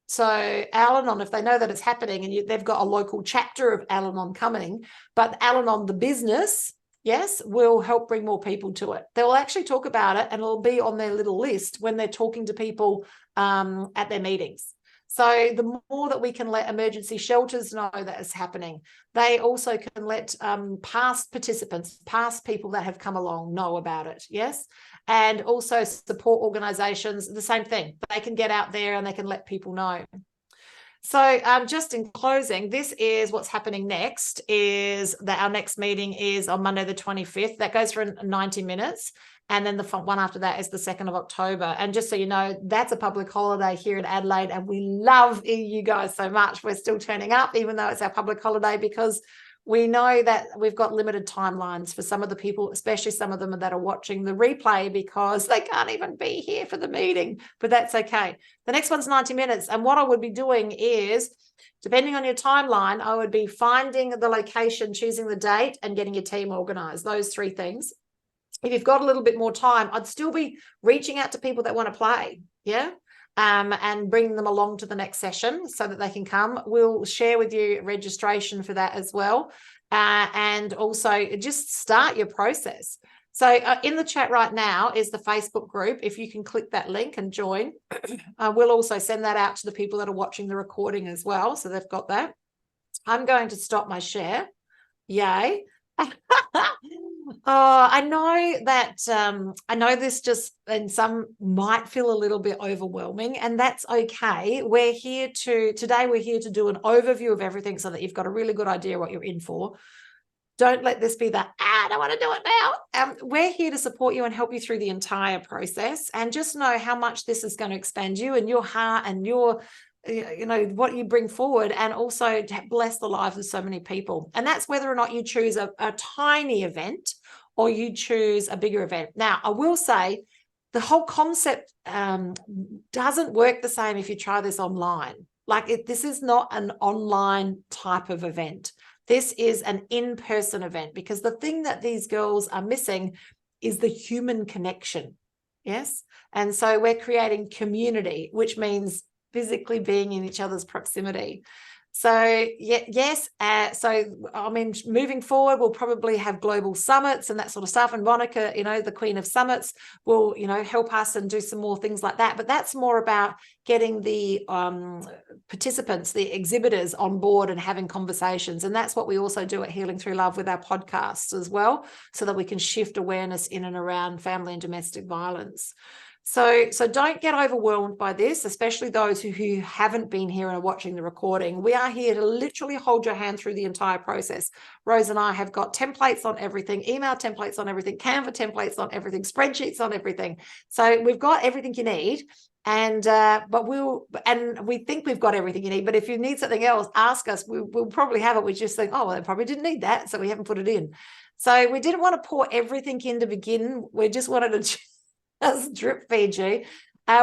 So Al-Anon, if they know that it's happening and they've got a local chapter of Al-Anon coming, but Al-Anon, the business, yes, will help bring more people to it. They'll actually talk about it and it'll be on their little list when they're talking to people at their meetings. So the more that we can let emergency shelters know that it's happening, they also can let past participants, past people that have come along know about it, yes? And also support organizations, the same thing. They can get out there and they can let people know. So just in closing, this is what's happening next, is that our next meeting is on Monday the 25th. That goes for 90 minutes. And then the one after that is the 2nd of October. And just so you know, that's a public holiday here in Adelaide. And we love you guys so much. We're still turning up, even though it's our public holiday, because we know that we've got limited timelines for some of the people, especially some of them that are watching the replay, because they can't even be here for the meeting, but that's okay. The next one's 90 minutes. And what I would be doing is, depending on your timeline, I would be finding the location, choosing the date, and getting your team organized, those 3 things. If you've got a little bit more time, I'd still be reaching out to people that want to play. Yeah. And bring them along to the next session so that they can come. We'll share with you registration for that as well. And also just start your process. So in the chat right now is the Facebook group. If you can click that link and join, we'll also send that out to the people that are watching the recording as well. So they've got that. I'm going to stop my share. Yay. I know that I know this just, and some might feel a little bit overwhelming, and that's okay. Today we're here to do an overview of everything so that you've got a really good idea what you're in for. Don't let this be that, I don't want to do it now. We're here to support you and help you through the entire process, and just know how much this is going to expand you and your heart and your what you bring forward, and also to bless the lives of so many people. And that's whether or not you choose a tiny event or you choose a bigger event. Now, I will say the whole concept doesn't work the same if you try this online. This is not an online type of event. This is an in-person event, because the thing that these girls are missing is the human connection. Yes. And so we're creating community, which means physically being in each other's proximity. So yes, so I mean, moving forward, we'll probably have global summits and that sort of stuff. And Monica, you know, the Queen of Summits, will, you know, help us and do some more things like that. But that's more about getting the participants, the exhibitors on board and having conversations. And that's what we also do at Healing Through Love with our podcasts as well, so that we can shift awareness in and around family and domestic violence. So don't get overwhelmed by this, especially those who haven't been here and are watching the recording. We are here to literally hold your hand through the entire process. Rose and I have got templates on everything, email templates on everything, Canva templates on everything, spreadsheets on everything. So we've got everything you need. And we think we've got everything you need, but if you need something else, ask us. We'll probably have it. We just think, oh, well, they probably didn't need that, so we haven't put it in. So we didn't want to pour everything in to begin. We just wanted to as drip feed you.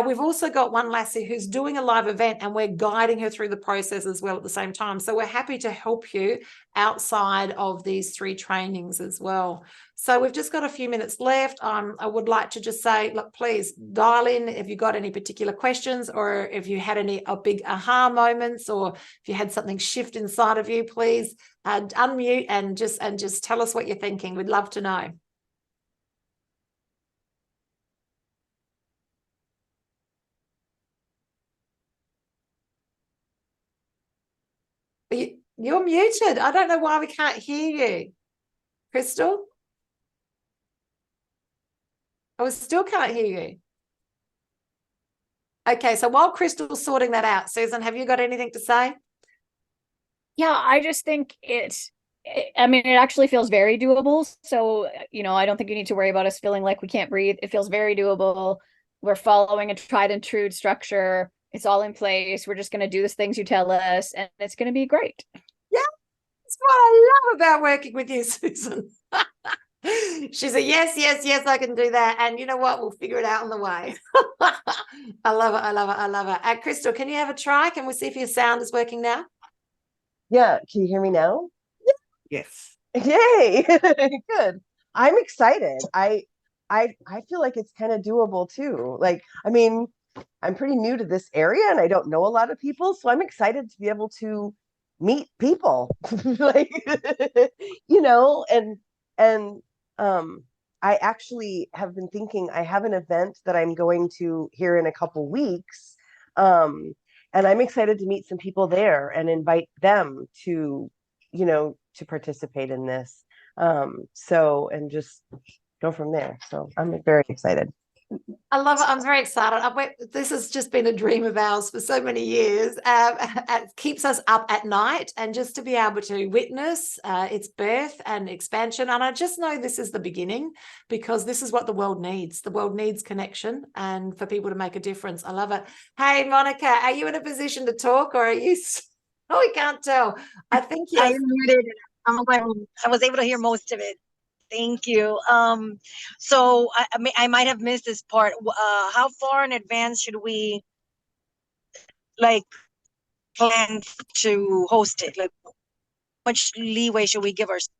We've also got one lassie who's doing a live event, and we're guiding her through the process as well at the same time. So we're happy to help you outside of these 3 trainings as well. So we've just got a few minutes left. I would like to just say, look, please dial in if you've got any particular questions, or if you had any big aha moments, or if you had something shift inside of you, please unmute and just tell us what you're thinking. We'd love to know. You're muted. I don't know why we can't hear you. Crystal? I still can't hear you. Okay, so while Crystal's sorting that out, Susan, have you got anything to say? Yeah, I just think I mean, it actually feels very doable. So, you know, I don't think you need to worry about us feeling like we can't breathe. It feels very doable. We're following a tried and true structure. It's all in place. We're just going to do the things you tell us, and it's going to be great. Yeah, that's what I love about working with you, Susan. She's a yes, I can do that. And you know what? We'll figure it out on the way. I love it. I love it. I love it. Crystal, can you have a try? Can we see if your sound is working now? Yeah, can you hear me now? Yes. Yay. Good. I'm excited. I feel like it's kind of doable too. Like, I mean, I'm pretty new to this area and I don't know a lot of people, so I'm excited to be able to meet people. Like, you know, and I actually have been thinking I have an event that I'm going to here in a couple weeks. And I'm excited to meet some people there and invite them to, you know, to participate in this. So, and just go from there. So I'm very excited. I love it. I'm very excited. This has just been a dream of ours for so many years. It keeps us up at night, and just to be able to witness its birth and expansion. And I just know this is the beginning, because this is what the world needs. The world needs connection, and for people to make a difference. I love it. Hey, Monica, are you in a position to talk, or are you? Oh, we can't tell. I think I yes. muted it. I was able to hear most of it. Thank you. So I might have missed this part. How far in advance should we like plan to host it? Like, much leeway should we give ourselves?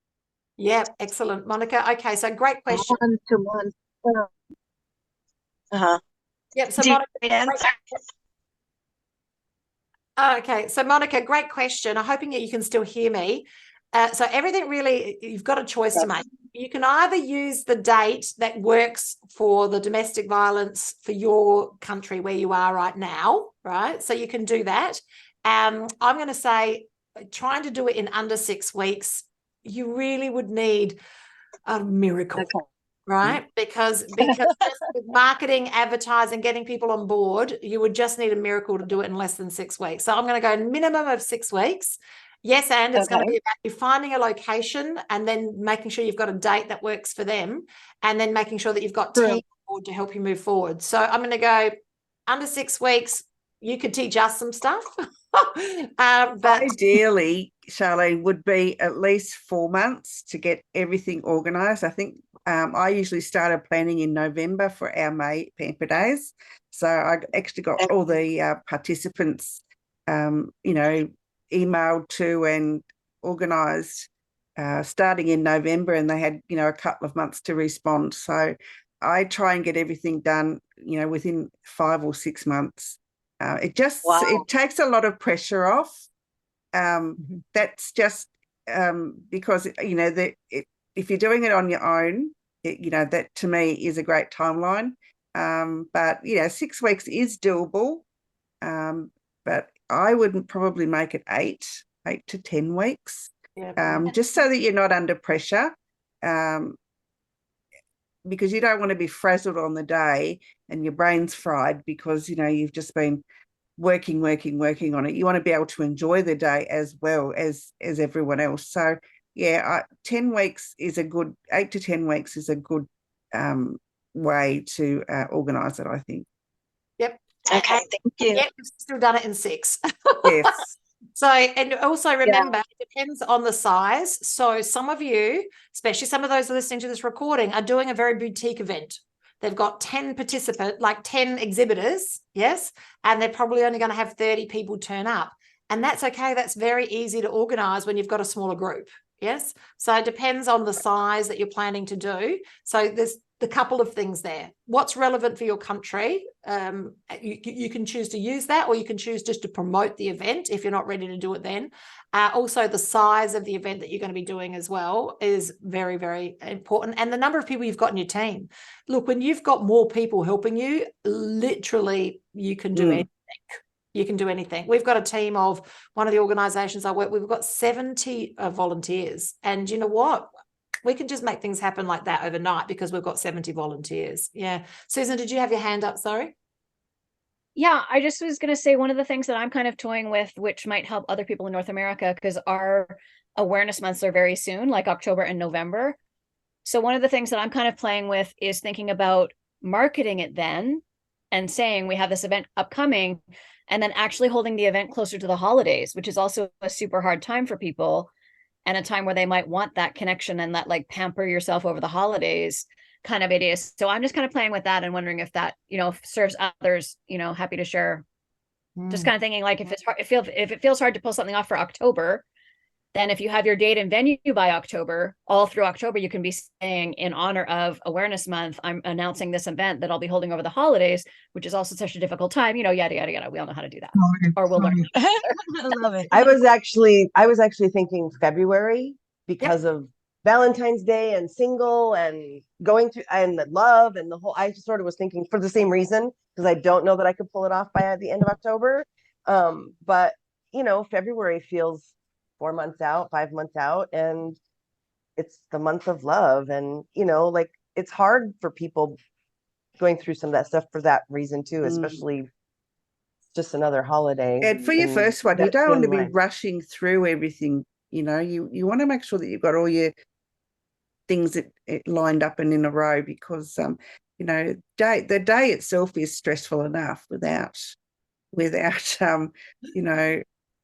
Yeah, excellent, Monica. Okay, so great question. 1 2 months. Uh-huh. Yep. So Do you Monica, have an answer? okay, so Monica, great question. I'm hoping that you can still hear me. So everything really, you've got a choice to make. You can either use the date that works for the domestic violence for your country where you are right now, right? So you can do that. I'm going to say trying to do it in under 6 weeks, you really would need a miracle. Okay. Right? Because just with marketing, advertising, getting people on board, you would just need a miracle to do it in less than 6 weeks. So I'm going to go minimum of 6 weeks. Yes, and it's going to be about you finding a location and then making sure you've got a date that works for them, and then making sure that you've got team on board to help you move forward. So I'm going to go under 6 weeks. You could teach us some stuff. But ideally, Charlene, would be at least 4 months to get everything organised. I think I usually started planning in November for our May Pamper Days. So I actually got all the participants, you know, emailed to and organised starting in November, and they had, a couple of months to respond. So I try and get everything done, within 5 or 6 months. It takes a lot of pressure off. That's just because, if you're doing it on your own, that to me is a great timeline. But 6 weeks is doable. But I wouldn't probably make it 8 to 10 weeks, just so that you're not under pressure, because you don't want to be frazzled on the day and your brain's fried because, you've just been working on it. You want to be able to enjoy the day as well as everyone else. So, 10 weeks is a good, 8 to 10 weeks is a good way to organise it, I think. Yep. Okay, thank you. Yep, we've still done it in 6. Yes. So, and also remember, it depends on the size. So some of you, especially some of those listening to this recording, are doing a very boutique event. They've got 10 like 10 exhibitors, yes, and they're probably only going to have 30 people turn up. And that's okay. That's very easy to organise when you've got a smaller group, yes. So it depends on the size that you're planning to do. So there's the couple of things there. What's relevant for your country? You can choose to use that, or you can choose just to promote the event if you're not ready to do it then. Also, the size of the event that you're going to be doing as well is very, very important. And the number of people you've got in your team. Look, when you've got more people helping you, literally you can do anything. You can do anything. We've got a team of one of the organisations I work with. We've got 70 volunteers. And you know what? We can just make things happen like that overnight because we've got 70 volunteers. Yeah. Susan, did you have your hand up? Sorry. Yeah, I just was going to say one of the things that I'm kind of toying with, which might help other people in North America, because our awareness months are very soon, like October and November. So one of the things that I'm kind of playing with is thinking about marketing it then and saying we have this event upcoming, and then actually holding the event closer to the holidays, which is also a super hard time for people, and a time where they might want that connection and that like pamper yourself over the holidays kind of ideas. So I'm just kind of playing with that and wondering if that, serves others, happy to share. Just kind of thinking like if it's hard, if it feels hard to pull something off for October, then if you have your date and venue by October, all through October, you can be saying, in honor of Awareness Month, I'm announcing this event that I'll be holding over the holidays, which is also such a difficult time, yada, yada, yada. We all know how to do that. Or we'll learn. I love it. I was actually thinking February because of Valentine's Day and single and going through and the love and the whole. I sort of was thinking for the same reason, because I don't know that I could pull it off by the end of October. But February feels 4 months out, 5 months out, and it's the month of love. And like it's hard for people going through some of that stuff for that reason too, especially just another holiday. And for your first one, you don't want to be rushing through everything. You want to make sure that you've got all your things that lined up and in a row, because the day itself is stressful enough without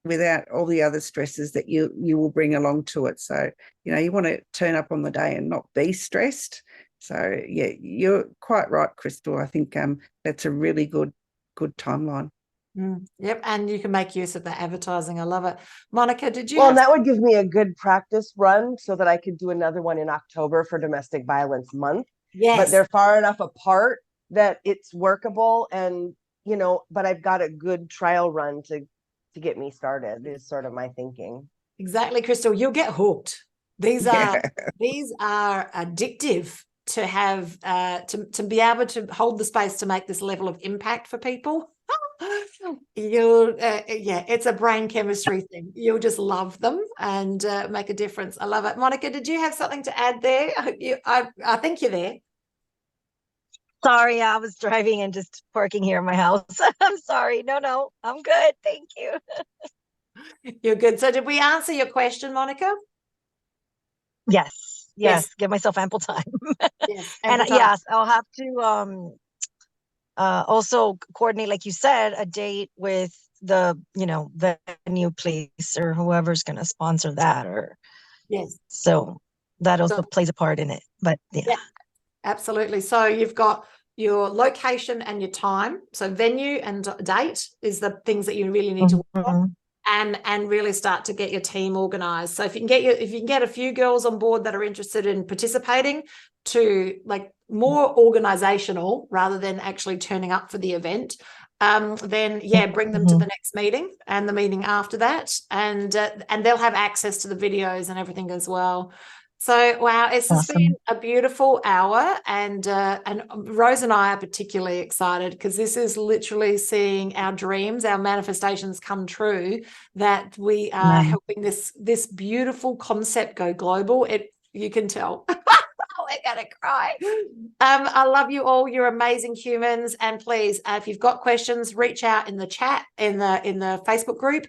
without all the other stresses that you will bring along to it. So you want to turn up on the day and not be stressed. So you're quite right, Crystal. I think that's a really good timeline. Yep, and you can make use of the advertising. I love it. Monica, did you? Well, that would give me a good practice run so that I could do another one in October for Domestic Violence Month. Yes. But they're far enough apart that it's workable, and but I've got a good trial run to get me started, is sort of my thinking. Exactly, Crystal. You'll get hooked. These are addictive to have to be able to hold the space to make this level of impact for people. It's a brain chemistry thing. You'll just love them and make a difference. I love it. Monica, did you have something to add there? I think you're there. Sorry, I was driving and just parking here in my house. I'm sorry. No, I'm good. Thank you. You're good. So did we answer your question, Monica? Yes. Give myself ample time. Yes, and yes, I'll have to also coordinate, like you said, a date with the venue place or whoever's going to sponsor that, or so that also plays a part in it. But yeah, absolutely. So you've got your location and your time. So venue and date is the things that you really need to work on. and really start to get your team organized. So if you can get a few girls on board that are interested in participating, to like more organizational rather than actually turning up for the event, then bring them to the next meeting and the meeting after that, and they'll have access to the videos and everything as well. So wow, it's just been a beautiful hour, and Rose and I are particularly excited because this is literally seeing our dreams, our manifestations come true, that we are helping this beautiful concept go global. You can tell. We're gonna cry. I love you all. You're amazing humans. And please, if you've got questions, reach out in the chat in the Facebook group.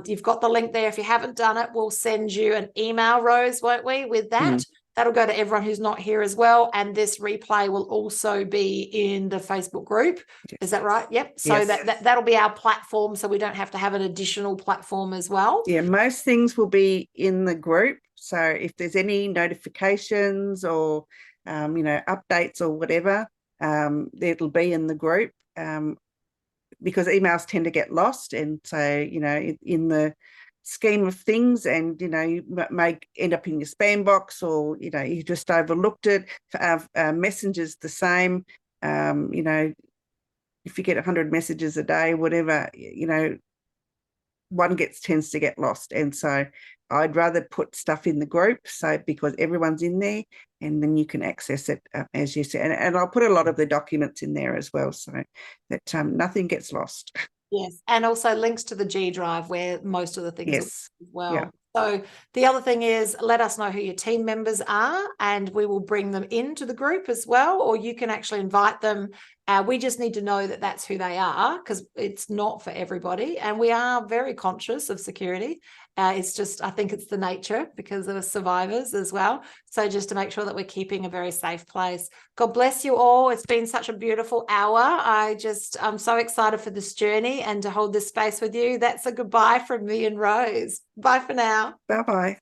You've got the link there. If you haven't done it, we'll send you an email, Rose, won't we? With that, that'll go to everyone who's not here as well. And this replay will also be in the Facebook group. Yes. Is that right? Yep. So that'll be our platform. So we don't have to have an additional platform as well. Yeah, most things will be in the group. So if there's any notifications or, updates or whatever, it'll be in the group, because emails tend to get lost. And so, in the scheme of things, and, you may end up in your spam box, or, you just overlooked it. Messenger's the same. If you get 100 messages a day, whatever, one tends to get lost. And so I'd rather put stuff in the group, because everyone's in there, and then you can access it, as you said. And I'll put a lot of the documents in there as well, so that nothing gets lost. Yes, and also links to the G Drive where most of the things are as well. Yeah. So the other thing is, let us know who your team members are, and we will bring them into the group as well, or you can actually invite them. We just need to know that that's who they are, because it's not for everybody, and we are very conscious of security. It's just, I think it's the nature because of survivors as well. So just to make sure that we're keeping a very safe place. God bless you all. It's been such a beautiful hour. I'm so excited for this journey and to hold this space with you. That's a goodbye from me and Rose. Bye for now. Bye-bye.